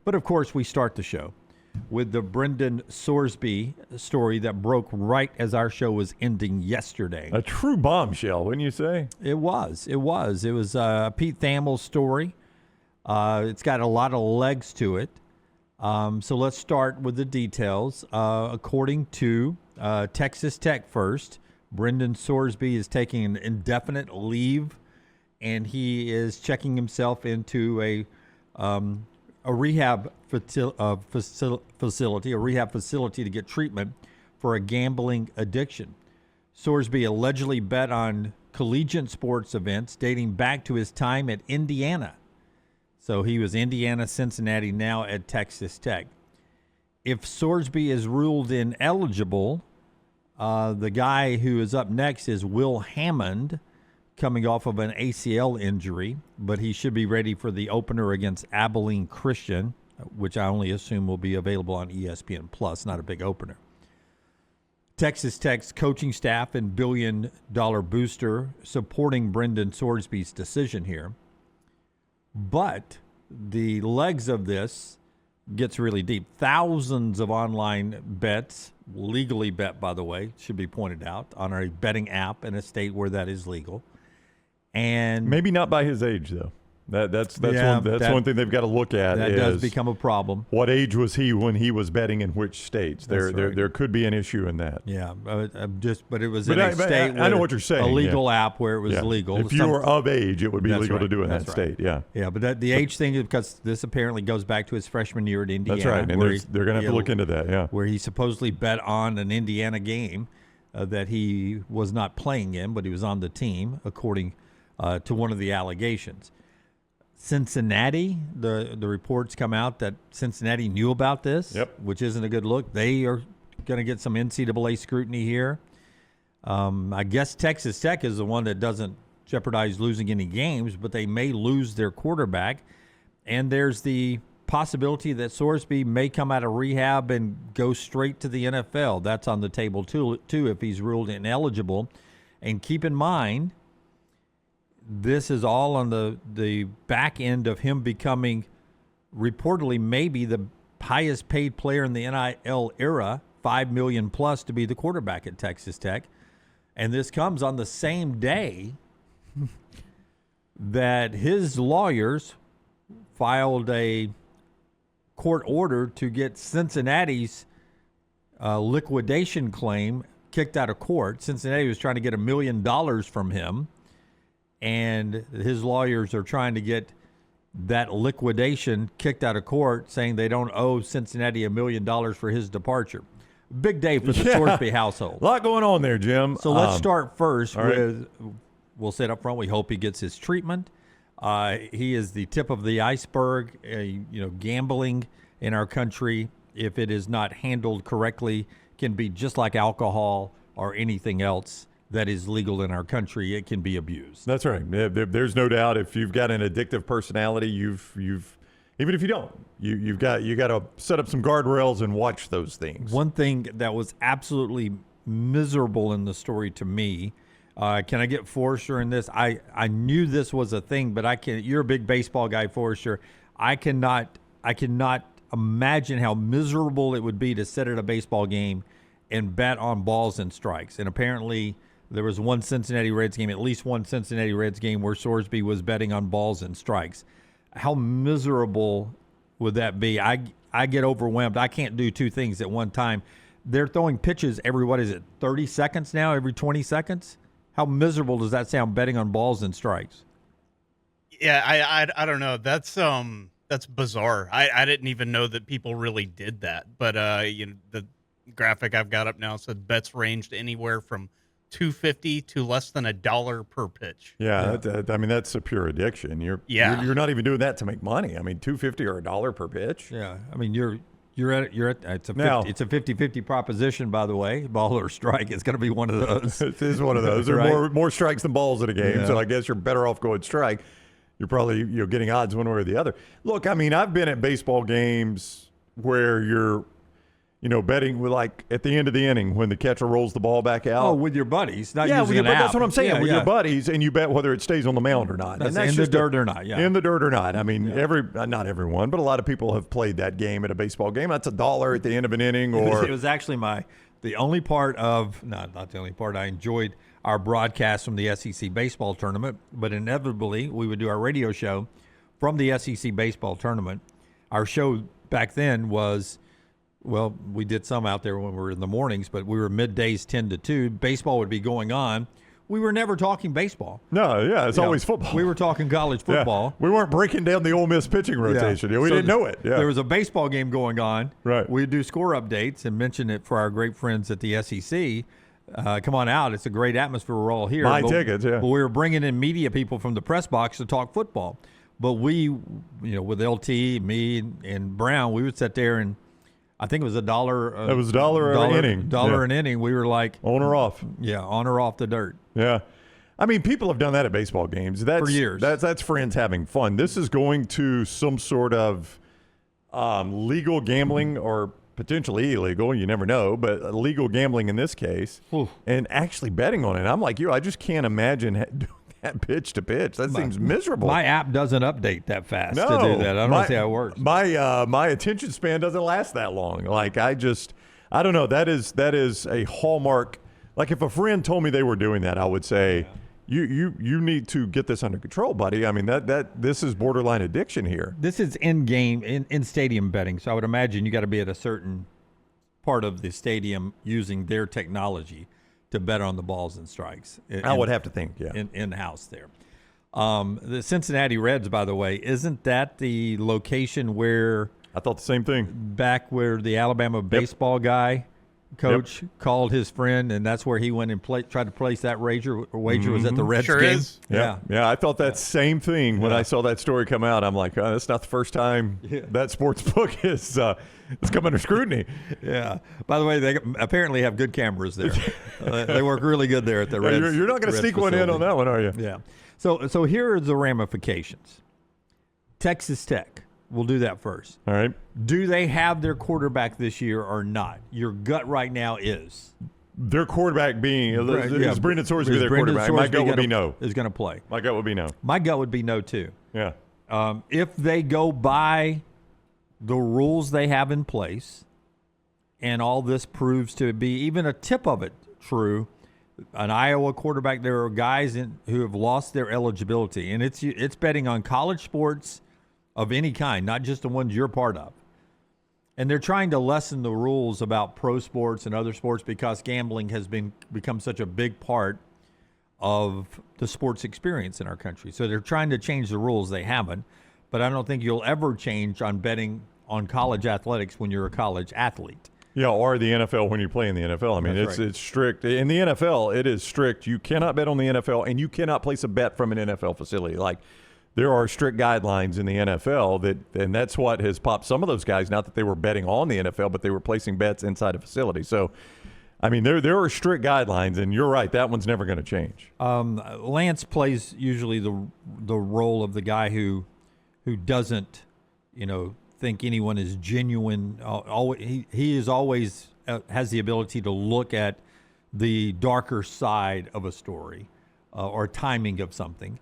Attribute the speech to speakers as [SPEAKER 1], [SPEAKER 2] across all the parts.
[SPEAKER 1] But, of course, we start the show with the Brendan Sorsby story that broke right as our show was ending yesterday.
[SPEAKER 2] A true bombshell, wouldn't you say?
[SPEAKER 1] It was. It was Pete Thamel's story. It's got a lot of legs to it. So let's start with the details. According to Texas Tech first, Brendan Sorsby is taking an indefinite leave, and he is checking himself into a rehab facility to get treatment for a gambling addiction. Sorsby allegedly bet on collegiate sports events dating back to his time at Indiana. So he was Indiana, Cincinnati, now at Texas Tech. If Sorsby is ruled ineligible, the guy who is up next is Will Hammond, coming off of an ACL injury, but he should be ready for the opener against Abilene Christian, which I only assume will be available on ESPN Plus, not a big opener. Texas Tech's coaching staff and billion-dollar booster supporting Brendan Sorsby's decision here. But the legs of this gets really deep. Thousands of online bets, legally bet, by the way, should be pointed out, on a betting app in a state where that is legal. And
[SPEAKER 2] maybe not by his age, though. That's one thing they've got to look at.
[SPEAKER 1] That does become a problem.
[SPEAKER 2] What age was he when he was betting in which states? There could be an issue in that.
[SPEAKER 1] Yeah, but it was in a state.
[SPEAKER 2] I know what you're saying.
[SPEAKER 1] A legal app where it was legal.
[SPEAKER 2] If you were of age, it would be legal to do in that state. Yeah.
[SPEAKER 1] Yeah, but the age thing is because this apparently goes back to his freshman year at Indiana.
[SPEAKER 2] That's right, and they're going to have to look into that. Yeah,
[SPEAKER 1] where he supposedly bet on an Indiana game that he was not playing in, but he was on the team, according to one of the allegations. Cincinnati, the reports come out that Cincinnati knew about this, which isn't a good look. They are going to get some NCAA scrutiny here. I guess Texas Tech is the one that doesn't jeopardize losing any games, but they may lose their quarterback. And there's the possibility that Sorsby may come out of rehab and go straight to the NFL. That's on the table too if he's ruled ineligible. And keep in mind, this is all on the back end of him becoming reportedly maybe the highest paid player in the NIL era, $5 million plus to be the quarterback at Texas Tech. And this comes on the same day that his lawyers filed a court order to get Cincinnati's liquidation claim kicked out of court. Cincinnati was trying to get $1 million from him. And his lawyers are trying to get that liquidation kicked out of court, saying they don't owe Cincinnati $1 million for his departure. Big day for the Sorsby household.
[SPEAKER 2] A lot going on there, Jim.
[SPEAKER 1] So let's start first with, we'll say it up front, we hope he gets his treatment. He is the tip of the iceberg. Gambling in our country, if it is not handled correctly, can be just like alcohol or anything else that is legal in our country. It can be abused.
[SPEAKER 2] That's right. There's no doubt if you've got an addictive personality, you've even if you don't, you got to set up some guardrails and watch those things.
[SPEAKER 1] One thing that was absolutely miserable in the story to me, can I get Forrester in this? I knew this was a thing, but you're a big baseball guy, Forrester. I cannot imagine how miserable it would be to sit at a baseball game and bet on balls and strikes. And apparently there was one Cincinnati Reds game, at least one Cincinnati Reds game, where Sorsby was betting on balls and strikes. How miserable would that be? I get overwhelmed. I can't do two things at one time. They're throwing pitches every, 30 seconds now, every 20 seconds? How miserable does that sound, betting on balls and strikes?
[SPEAKER 3] Yeah, I don't know. That's bizarre. I didn't even know that people really did that. But the graphic I've got up now said bets ranged anywhere from $2.50 to less than $1 per pitch.
[SPEAKER 2] Yeah. That's a pure addiction. You're not even doing that to make money. I mean, $2.50 or $1 per pitch.
[SPEAKER 1] Yeah. I mean, you're at it's a 50-50 proposition, by the way, ball or strike. It's going to be one of those.
[SPEAKER 2] It is one of those. There are more strikes than balls in a game, so I guess you're better off going strike. You're probably getting odds one way or the other. Look, I mean, I've been at baseball games where betting with like at the end of the inning when the catcher rolls the ball back out.
[SPEAKER 1] Oh, with your buddies, not
[SPEAKER 2] yeah,
[SPEAKER 1] using an app.
[SPEAKER 2] that's what I'm saying.
[SPEAKER 1] Yeah,
[SPEAKER 2] with
[SPEAKER 1] yeah.
[SPEAKER 2] your buddies, and you bet whether it stays on the mound or not.
[SPEAKER 1] That's
[SPEAKER 2] and
[SPEAKER 1] in the dirt or not. Yeah,
[SPEAKER 2] in the dirt or not. I mean, not everyone, but a lot of people have played that game at a baseball game. That's $1 at the end of an inning, or
[SPEAKER 1] it was actually the only part of not the only part I enjoyed our broadcast from the SEC baseball tournament, but inevitably we would do our radio show from the SEC baseball tournament. Our show back then was, well, we did some out there when we were in the mornings, but we were middays 10 to 2. Baseball would be going on. We were never talking baseball.
[SPEAKER 2] No, yeah, it's always football.
[SPEAKER 1] We were talking college football.
[SPEAKER 2] Yeah. We weren't breaking down the Ole Miss pitching rotation. Yeah. We didn't know it. Yeah.
[SPEAKER 1] There was a baseball game going on.
[SPEAKER 2] Right.
[SPEAKER 1] We'd do score updates and mention it for our great friends at the SEC. Come on out. It's a great atmosphere. We're all here.
[SPEAKER 2] Buy tickets, yeah.
[SPEAKER 1] But we were bringing in media people from the press box to talk football. But we, with LT, me, and Brown, we would sit there and I think it was $1.
[SPEAKER 2] It was $1 an inning.
[SPEAKER 1] $1 an inning. We were like
[SPEAKER 2] on or off.
[SPEAKER 1] Yeah, on or off the dirt.
[SPEAKER 2] Yeah. I mean, people have done that at baseball games.
[SPEAKER 1] For years.
[SPEAKER 2] That's friends having fun. This is going to some sort of legal gambling or potentially illegal. You never know, but legal gambling in this case.
[SPEAKER 1] Oof.
[SPEAKER 2] And actually betting on it. I'm like you. I just can't imagine doing that pitch to pitch. That seems miserable.
[SPEAKER 1] My app doesn't update that fast
[SPEAKER 2] No,
[SPEAKER 1] to do that. I don't see how it works.
[SPEAKER 2] My attention span doesn't last that long. Like I don't know. That is a hallmark. Like if a friend told me they were doing that, I would say, you need to get this under control, buddy. I mean this is borderline addiction here.
[SPEAKER 1] This is in stadium betting, so I would imagine you got to be at a certain part of the stadium using their technology to bet on the balls and strikes.
[SPEAKER 2] I would have to think, yeah.
[SPEAKER 1] In-house there. The Cincinnati Reds, by the way, isn't that the location where
[SPEAKER 2] I thought the same thing.
[SPEAKER 1] Back where the Alabama baseball guy coach called his friend, and that's where he went and tried to place that wager was at the Reds
[SPEAKER 3] sure
[SPEAKER 1] game.
[SPEAKER 3] Is.
[SPEAKER 2] Yeah. I thought that same thing when I saw that story come out. I'm like, oh, that's not the first time that sports book is come under scrutiny.
[SPEAKER 1] Yeah. By the way, they apparently have good cameras there. They work really good there at the Reds.
[SPEAKER 2] You're not going to sneak one in on that one, are you?
[SPEAKER 1] Yeah. So here are the ramifications. Texas Tech. We'll do that first.
[SPEAKER 2] All right.
[SPEAKER 1] Do they have their quarterback this year or not? Your gut right now is.
[SPEAKER 2] Their quarterback being is Brendan Sorsby their
[SPEAKER 1] Brendan
[SPEAKER 2] quarterback?
[SPEAKER 1] Sorsby
[SPEAKER 2] My gut would be no.
[SPEAKER 1] Is going to play.
[SPEAKER 2] My gut would be no.
[SPEAKER 1] My gut would be no too.
[SPEAKER 2] Yeah.
[SPEAKER 1] If they go by the rules they have in place, and all this proves to be even a tip of it true, an Iowa quarterback, there are guys who have lost their eligibility, and it's betting on college sports of any kind, not just the ones you're part of. And they're trying to lessen the rules about pro sports and other sports because gambling has become such a big part of the sports experience in our country. So they're trying to change the rules. They haven't. But I don't think you'll ever change on betting on college athletics when you're a college athlete.
[SPEAKER 2] Yeah, or the NFL when you play in the NFL. I mean, it's strict. In the NFL, it is strict. You cannot bet on the NFL, and you cannot place a bet from an NFL facility. Like, there are strict guidelines in the NFL and that's what has popped some of those guys. Not that they were betting on the NFL, but they were placing bets inside a facility. So, I mean, there are strict guidelines, and you're right. That one's never going to change.
[SPEAKER 1] Lance plays usually the role of the guy who doesn't, think anyone is genuine. He is always has the ability to look at the darker side of a story or timing of something.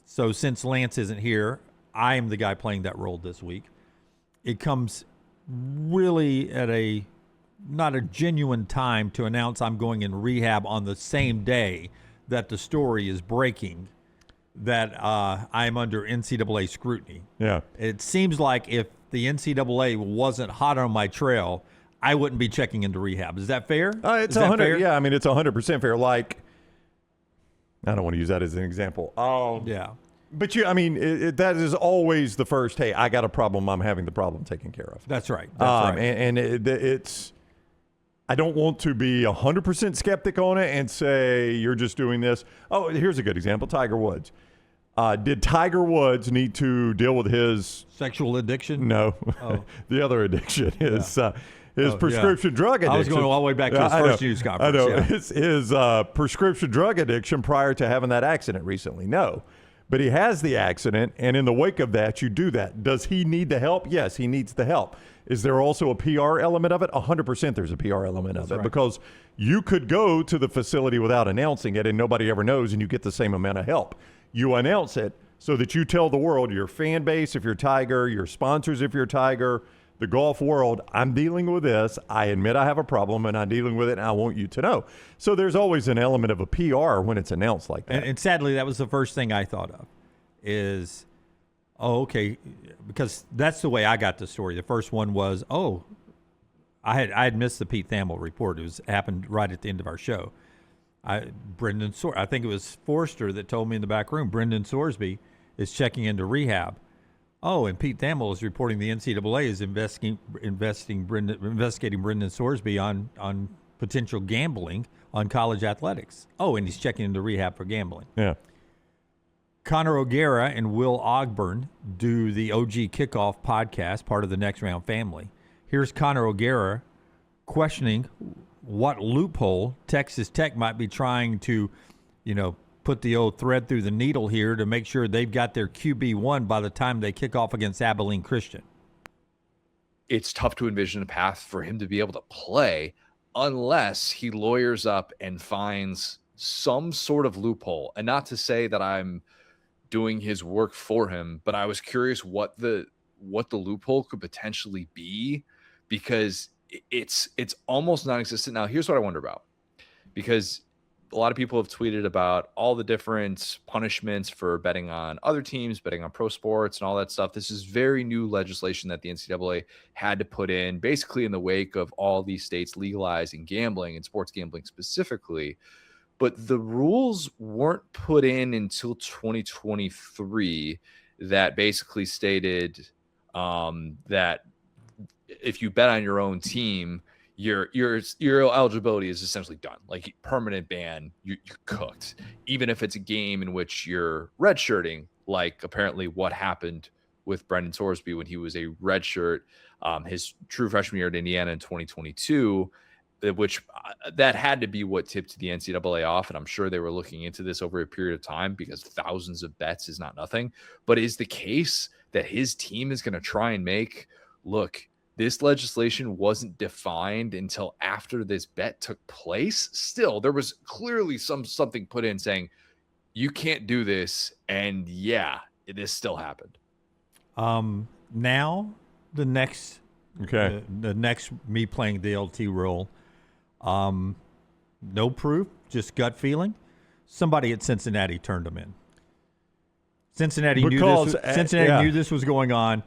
[SPEAKER 1] So since Lance isn't here, I am the guy playing that role this week. It comes really at not a genuine time to announce I'm going in rehab on the same day that the story is breaking that I'm under NCAA scrutiny.
[SPEAKER 2] Yeah.
[SPEAKER 1] It seems like if the NCAA wasn't hot on my trail, I wouldn't be checking into rehab. Is that fair?
[SPEAKER 2] It's 100. Fair? Yeah, I mean, it's 100% fair. Like, I don't want to use that as an example.
[SPEAKER 1] Yeah.
[SPEAKER 2] But that is always the first, hey, I got a problem. I'm having the problem taken care of.
[SPEAKER 1] That's right. That's right.
[SPEAKER 2] And it's, I don't want to be 100% skeptic on it and say you're just doing this. Oh, here's a good example. Tiger Woods. Did Tiger Woods need to deal with his
[SPEAKER 1] sexual addiction?
[SPEAKER 2] No. Oh. The other addiction is his prescription drug addiction.
[SPEAKER 1] I was going all the way back to his first news conference.
[SPEAKER 2] I know. His prescription drug addiction prior to having that accident recently. No. But he has the accident, and in the wake of that, you do that. Does he need the help? Yes, he needs the help. Is there also a PR element of it? 100% there's a PR element of it, because you could go to the facility without announcing it and nobody ever knows, and you get the same amount of help. You announce it so that you tell the world, your fan base if you're Tiger, your sponsors if you're Tiger, the golf world, I'm dealing with this. I admit I have a problem, and I'm dealing with it, and I want you to know. So there's always an element of a PR when it's announced like that.
[SPEAKER 1] And sadly, that was the first thing I thought of is, oh, okay, because that's the way I got the story. The first one was, I had missed the Pete Thamel report. It happened right at the end of our show. I think it was Forrester that told me in the back room, Brendan Sorsby is checking into rehab. Oh, and Pete Thamel is reporting the NCAA is investigating Brendan Sorsby on potential gambling on college athletics. Oh, and he's checking into rehab for gambling.
[SPEAKER 2] Yeah.
[SPEAKER 1] Connor O'Gara and Will Ogburn do the OG Kickoff podcast, part of the Next Round family. Here's Connor O'Gara questioning what loophole Texas Tech might be trying to, put the old thread through the needle here to make sure they've got their QB1 by the time they kick off against Abilene Christian.
[SPEAKER 4] It's tough to envision a path for him to be able to play unless he lawyers up and finds some sort of loophole. And not to say that I'm doing his work for him, but I was curious what the loophole could potentially be, because it's almost non-existent. Now, here's what I wonder about, because a lot of people have tweeted about all the different punishments for betting on other teams, betting on pro sports and all that stuff. This is very new legislation that the NCAA had to put in basically in the wake of all these states legalizing gambling and sports gambling specifically. But the rules weren't put in until 2023 that basically stated that if you bet on your own team, your eligibility is essentially done. Like permanent ban, you're cooked. Even if it's a game in which you're redshirting, like apparently what happened with Brendan Sorsby when he was a redshirt his true freshman year at Indiana in 2022, which that had to be what tipped the NCAA off. And I'm sure they were looking into this over a period of time, because thousands of bets is not nothing. But is the case that his team is going to try and make, look, this legislation wasn't defined until after this bet took place? Still, there was clearly something put in saying you can't do this, and yeah, this still happened.
[SPEAKER 1] Now the next me playing the LT role, no proof, just gut feeling. Somebody at Cincinnati turned him in. Cincinnati knew this was going on,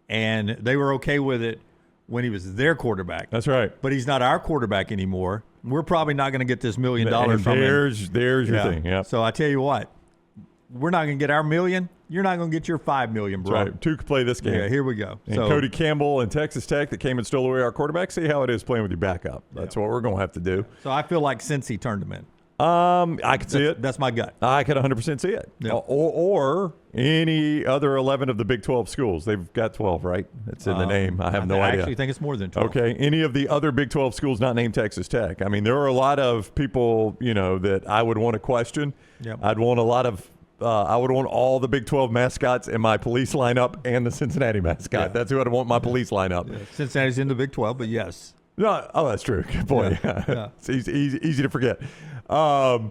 [SPEAKER 1] and they were okay with it when he was their quarterback.
[SPEAKER 2] That's right.
[SPEAKER 1] But he's not our quarterback anymore. We're probably not going to get this $1 million from him.
[SPEAKER 2] There's your thing. Yeah.
[SPEAKER 1] So I tell you what, we're not going to get our $1 million. You're not going to get your $5 million, bro.
[SPEAKER 2] That's right. Two could play this game.
[SPEAKER 1] Yeah, here we go.
[SPEAKER 2] And Cody Campbell and Texas Tech that came and stole away our quarterback. See how it is playing with your backup. That's what we're going to have to do.
[SPEAKER 1] So I feel like Cincy turned him in.
[SPEAKER 2] I could see it.
[SPEAKER 1] That's my gut.
[SPEAKER 2] I could 100% see it.
[SPEAKER 1] Yeah.
[SPEAKER 2] Or any other 11 of the Big 12 schools. They've got 12, right? It's in the name. I have no idea.
[SPEAKER 1] I actually think it's more than 12.
[SPEAKER 2] Okay. Any of the other Big 12 schools not named Texas Tech. I mean, there are a lot of people, that I would want to question.
[SPEAKER 1] Yep.
[SPEAKER 2] I would want all the Big 12 mascots in my police lineup and the Cincinnati mascot.
[SPEAKER 1] Yeah.
[SPEAKER 2] That's who I'd want in my police lineup.
[SPEAKER 1] Yeah. Cincinnati's in the Big 12, but yes.
[SPEAKER 2] No, that's true. Good boy.
[SPEAKER 1] Yeah.
[SPEAKER 2] It's easy to forget. I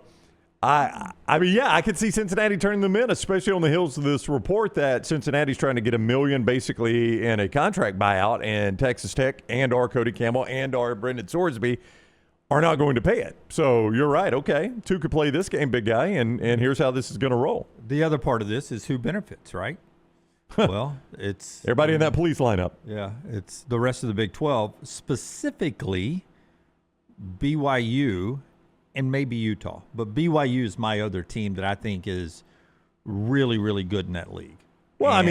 [SPEAKER 2] could see Cincinnati turning them in, especially on the heels of this report that Cincinnati's trying to get $1 million basically in a contract buyout, and Texas Tech and our Cody Campbell and our Brendan Sorsby are not going to pay it. So you're right. Okay, two could play this game, big guy, and here's how this is going to roll.
[SPEAKER 1] The other part of this is who benefits, right? Well, it's
[SPEAKER 2] everybody in that police lineup.
[SPEAKER 1] Yeah, it's the rest of the Big 12, specifically BYU and maybe Utah. But BYU is my other team that I think is really, really good in that league.
[SPEAKER 2] Well,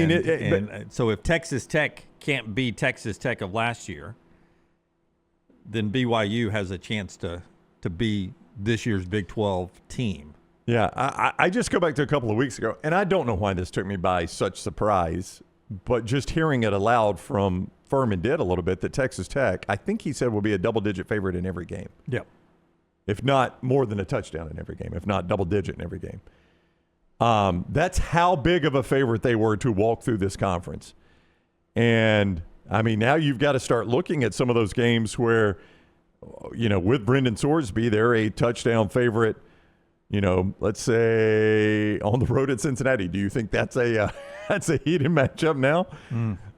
[SPEAKER 1] so if Texas Tech can't be Texas Tech of last year, then BYU has a chance to be this year's Big 12 team.
[SPEAKER 2] Yeah, I just go back to a couple of weeks ago, and I don't know why this took me by such surprise, but just hearing it aloud from Furman did a little bit, that Texas Tech, I think he said, will be a double-digit favorite in every game.
[SPEAKER 1] Yep.
[SPEAKER 2] If not more than a touchdown in every game, if not double-digit in every game. That's how big of a favorite they were to walk through this conference. And, I mean, now you've got to start looking at some of those games where, with Brendan Sorsby, they're a touchdown favorite, let's say on the road at Cincinnati. Do you think that's a heated matchup now?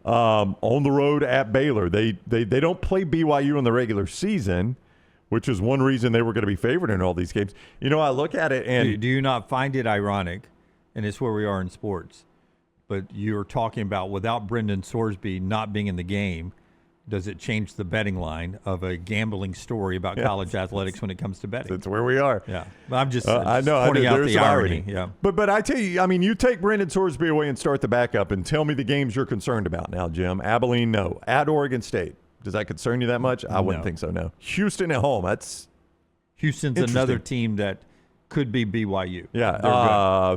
[SPEAKER 2] On the road at Baylor. They don't play BYU in the regular season, which is one reason they were going to be favored in all these games. I look at it and
[SPEAKER 1] do you not find it ironic, and it's where we are in sports, but you're talking about without Brendan Sorsby not being in the game, does it change the betting line of a gambling story about college athletics when it comes to betting?
[SPEAKER 2] That's where we are.
[SPEAKER 1] Yeah. I'm just
[SPEAKER 2] I know,
[SPEAKER 1] pointing out
[SPEAKER 2] there's
[SPEAKER 1] the
[SPEAKER 2] some
[SPEAKER 1] irony. Yeah.
[SPEAKER 2] But I tell you, I mean, you take Brendan Sorsby away and start the backup and tell me the games you're concerned about now, Jim. Abilene, no. At Oregon State. Does that concern you that much? I wouldn't think so, no. Houston at home.
[SPEAKER 1] Houston's another team that could be BYU.
[SPEAKER 2] Yeah.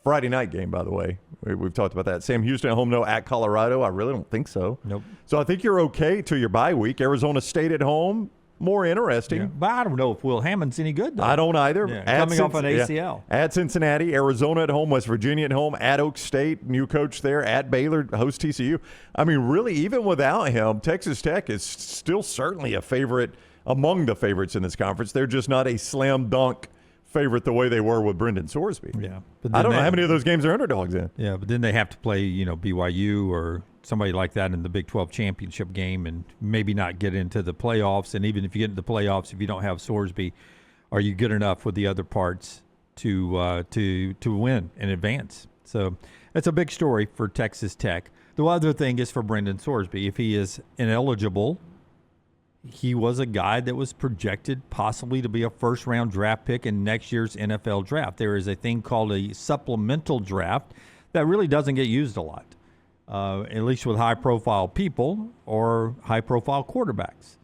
[SPEAKER 2] Friday night game, by the way. We've talked about that. Sam Houston at home, no. At Colorado, I really don't think so.
[SPEAKER 1] Nope.
[SPEAKER 2] So I think you're okay till your bye week. Arizona State at home, more interesting.
[SPEAKER 1] Yeah. But I don't know if Will Hammond's any good, though.
[SPEAKER 2] I don't either.
[SPEAKER 1] Yeah. Coming off an ACL.
[SPEAKER 2] At Cincinnati, Arizona at home, West Virginia at home, at Oak State, new coach there, at Baylor, host TCU. I mean, really, even without him, Texas Tech is still certainly a favorite among the favorites in this conference. They're just not a slam dunk favorite the way they were with Brendan Sorsby.
[SPEAKER 1] Yeah.
[SPEAKER 2] I don't know how many of those games are underdogs in.
[SPEAKER 1] Yeah, but then they have to play, BYU or somebody like that in the Big 12 championship game and maybe not get into the playoffs. And even if you get into the playoffs, if you don't have Sorsby, are you good enough with the other parts to win and advance? So that's a big story for Texas Tech. The other thing is for Brendan Sorsby. If he is ineligible, he was a guy that was projected possibly to be a first-round draft pick in next year's NFL draft. There is a thing called a supplemental draft that really doesn't get used a lot, at least with high-profile people or high-profile quarterbacks.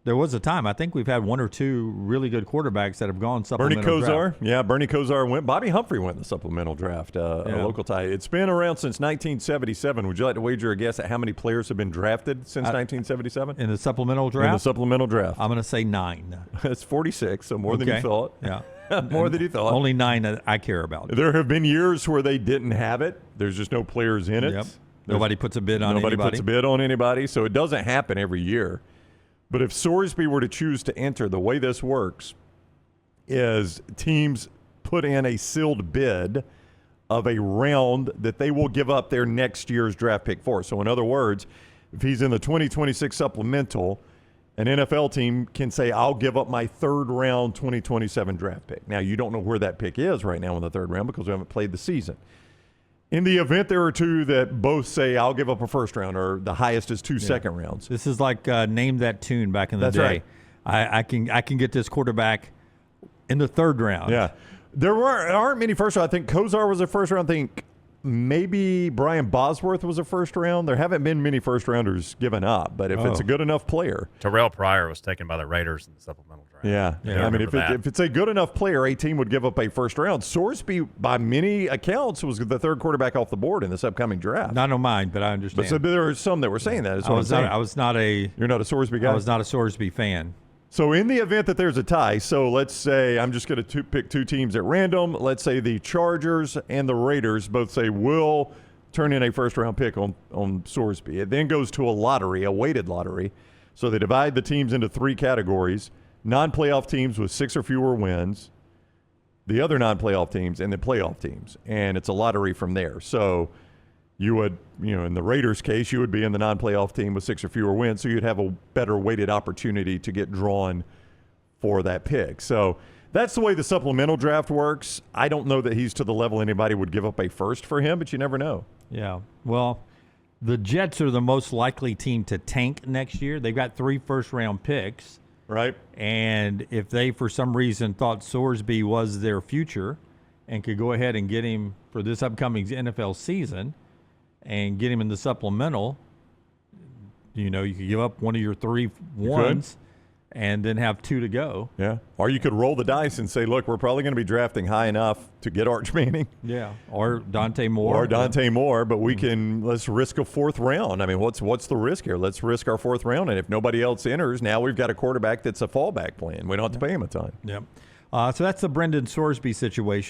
[SPEAKER 1] There was a time, I think we've had one or two really good quarterbacks that have gone supplemental draft.
[SPEAKER 2] Bernie Kosar went. Bobby Humphrey went in the supplemental draft, a local tie. It's been around since 1977. Would you like to wager a guess at how many players have been drafted since 1977?
[SPEAKER 1] In the supplemental draft?
[SPEAKER 2] In the supplemental draft.
[SPEAKER 1] I'm going to say 9.
[SPEAKER 2] That's 46, so more than you thought.
[SPEAKER 1] Yeah.
[SPEAKER 2] More than you thought.
[SPEAKER 1] Only 9 that I care about.
[SPEAKER 2] There have been years where they didn't have it. There's just no players in it.
[SPEAKER 1] Yep. Nobody puts a bid on anybody.
[SPEAKER 2] Nobody puts a bid on anybody, so it doesn't happen every year. But if Sorsby were to choose to enter, the way this works is teams put in a sealed bid of a round that they will give up their next year's draft pick for. So in other words, if he's in the 2026 supplemental, an NFL team can say, I'll give up my third-round 2027 draft pick. Now, you don't know where that pick is right now in the third round because we haven't played the season. In the event there are two that both say, I'll give up a first round, or the highest is 2 second rounds.
[SPEAKER 1] This is like Name That Tune back in the day.
[SPEAKER 2] Right.
[SPEAKER 1] I can get this quarterback in the third round.
[SPEAKER 2] Yeah. There aren't many first round. I think Kosar was a first round. I think maybe Brian Bosworth was a first round. There haven't been many first rounders given up, but if it's a good enough player.
[SPEAKER 5] Terrell Pryor was taken by the Raiders in the supplemental draft.
[SPEAKER 2] Yeah. I mean, if it's a good enough player, a team would give up a first round. Sorsby, by many accounts, was the third quarterback off the board in this upcoming draft.
[SPEAKER 1] Not on mine, but I understand.
[SPEAKER 2] But so there are some that were saying that. You're not a Sorsby guy?
[SPEAKER 1] I was not a Sorsby fan.
[SPEAKER 2] So in the event that there's a tie, so let's say I'm just going to pick two teams at random. Let's say the Chargers and the Raiders both say we'll turn in a first-round pick on Sorsby. It then goes to a lottery, a weighted lottery. So they divide the teams into 3 categories: non-playoff teams with 6 or fewer wins, the other non-playoff teams, and the playoff teams. And it's a lottery from there. So you would, in the Raiders' case, you would be in the non-playoff team with 6 or fewer wins, so you'd have a better weighted opportunity to get drawn for that pick. So that's the way the supplemental draft works. I don't know that he's to the level anybody would give up a first for him, but you never know.
[SPEAKER 1] Yeah. Well, the Jets are the most likely team to tank next year. They've got 3 first-round picks.
[SPEAKER 2] Right.
[SPEAKER 1] And if they, for some reason, thought Sorsby was their future and could go ahead and get him for this upcoming NFL season and get him in the supplemental, you could give up one of your 3 ones and then have 2 to go.
[SPEAKER 2] Yeah. Or you could roll the dice and say, look, we're probably going to be drafting high enough to get Arch Manning.
[SPEAKER 1] Yeah. Or Dante Moore.
[SPEAKER 2] But let's risk a 4th round. I mean, what's the risk here? Let's risk our 4th round. And if nobody else enters, now we've got a quarterback that's a fallback plan. We don't have to pay him a ton.
[SPEAKER 1] Yep. So that's the Brendan Sorsby situation.